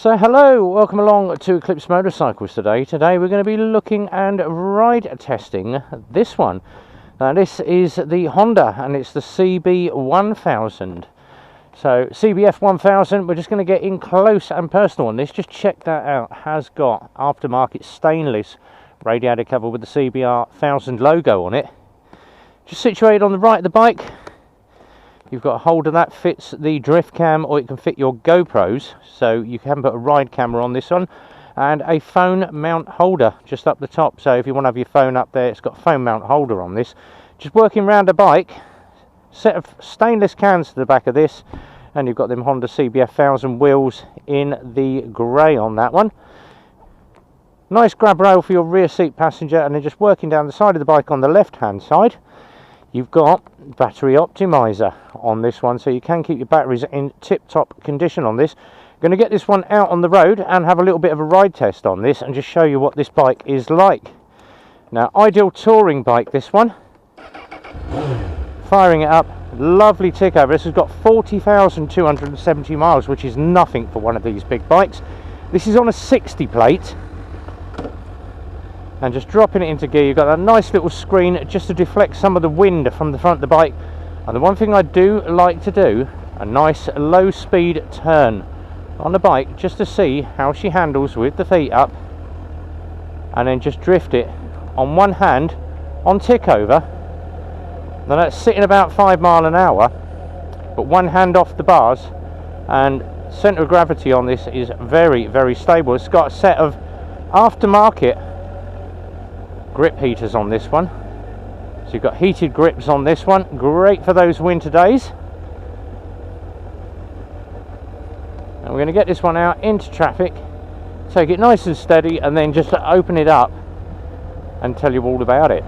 So hello, welcome along to Eclipse Motorcycles today. Today we're going to be looking and ride testing this one. Now this is the Honda and it's the CB1000. So CBF1000, we're just going to get in close and personal on this. Just check that out. Has got aftermarket stainless radiator cover with the CBR1000 logo on it. Just situated on the right of the bike. You've got a holder that fits the drift cam, or it can fit your GoPros, so you can put a ride camera on this one, and a phone mount holder just up the top. So if you want to have your phone up there, it's got a phone mount holder on this. Just working around the bike, set of stainless cans to the back of this, and you've got them Honda CBF1000 wheels in the grey on that one. Nice grab rail for your rear seat passenger, and then just working down the side of the bike on the left hand side, you've got battery optimizer on this one, so you can keep your batteries in tip-top condition on this. Going to get this one out on the road and have a little bit of a ride test on this and just show you what this bike is like. Now, ideal touring bike, this one. Firing it up, lovely tick over. This has got 40,270 miles, which is nothing for one of these big bikes. This is on a 60 plate. And just dropping it into gear, you've got a nice little screen just to deflect some of the wind from the front of the bike. And the one thing I do like to do, a nice low speed turn on the bike just to see how she handles with the feet up, and then just drift it on one hand on tick over. Now that's sitting about 5 miles an hour, but one hand off the bars, and centre of gravity on this is very, very stable. It's got a set of aftermarket grip heaters on this one, so you've got heated grips on this one, great for those winter days. And we're going to get this one out into traffic, take it nice and steady, and then just open it up and tell you all about it.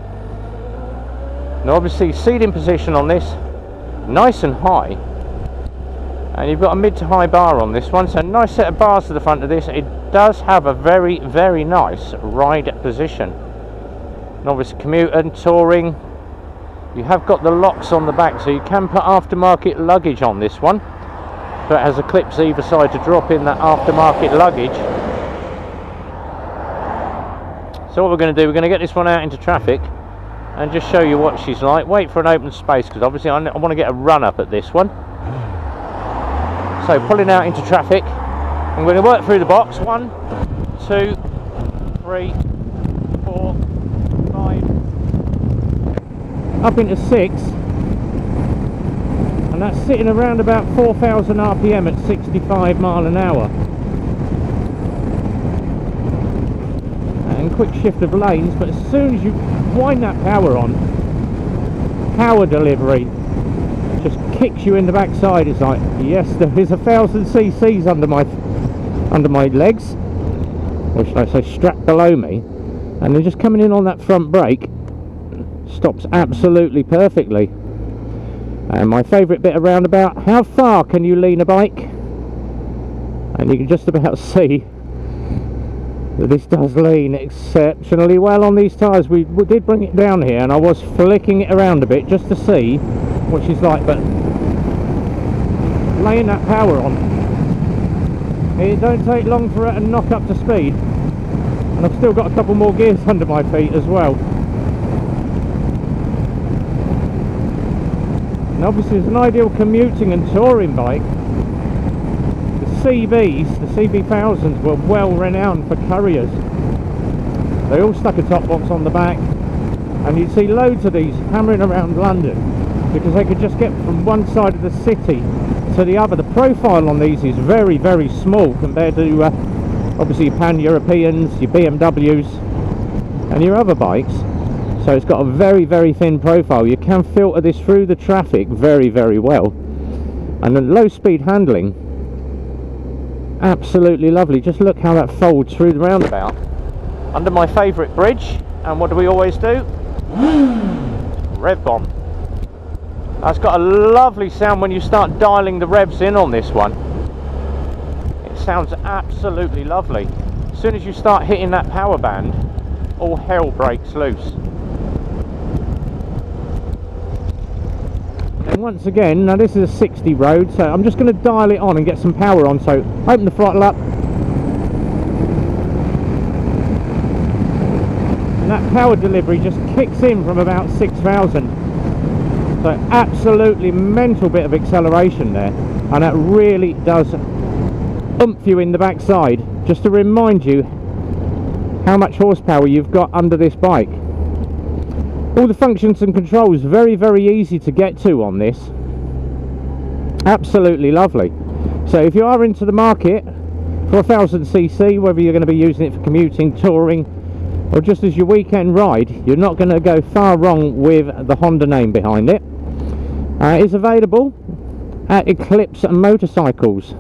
Now obviously seating position on this nice and high, and you've got a mid to high bar on this one, so a nice set of bars to the front of this. It does have a very, very nice ride position. And obviously commuter and touring, you have got the locks on the back, so you can put aftermarket luggage on this one. So it has a clips either side to drop in that aftermarket luggage. So what we're going to do, we're going to get this one out into traffic and just show you what she's like. Wait for an open space, because obviously I want to get a run up at this one. So pulling out into traffic, I'm going to work through the box. 1, 2, 3, 4, 5, up into 6, and that's sitting around about 4,000 RPM at 65 miles an hour. And quick shift of lanes, but as soon as you wind that power on, power delivery just kicks you in the backside. It's like, yes, there is 1,000 cc's under my legs, or should I say strapped below me. And then just coming in on that front brake stops absolutely perfectly. And my favourite bit of roundabout, how far can you lean a bike? And you can just about see that this does lean exceptionally well on these tyres. We did bring it down here and I was flicking it around a bit just to see what she's like, but laying that power on, it don't take long for her to knock up to speed. And I've still got a couple more gears under my feet as well. And obviously it's an ideal commuting and touring bike. The CB1000s were well renowned for couriers. They all stuck a top box on the back, and you'd see loads of these hammering around London because they could just get from one side of the city to the other. The profile on these is very, very small compared to obviously your Pan-Europeans, your BMWs and your other bikes. So it's got a very, very thin profile. You can filter this through the traffic very, very well. And the low speed handling, absolutely lovely. Just look how that folds through the roundabout under my favourite bridge. And what do we always do? Rev bomb. That's got a lovely sound when you start dialing the revs in on this one. Sounds absolutely lovely. As soon as you start hitting that power band, all hell breaks loose. And once again, now this is a 60 road, so I'm just going to dial it on and get some power on. So open the throttle up, power delivery just kicks in from about 6,000. So absolutely mental bit of acceleration there, and that really does oomph you in the backside, just to remind you how much horsepower you've got under this bike. All the functions and controls very, very easy to get to on this. Absolutely lovely. So if you are into the market for 1000cc, whether you're going to be using it for commuting, touring, or just as your weekend ride, you're not going to go far wrong with the Honda name behind it. It's available at Eclipse Motorcycles.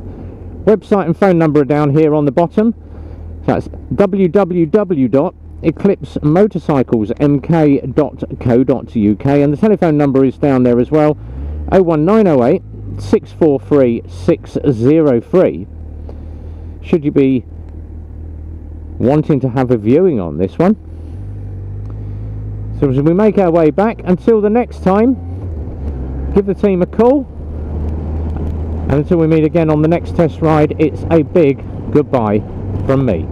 Website and phone number are down here on the bottom. That's www.eclipsemotorcyclesmk.co.uk, and the telephone number is down there as well, 01908 643 603. Should you be wanting to have a viewing on this one. So as we make our way back, until the next time, give the team a call, and until we meet again on the next test ride, it's a big goodbye from me.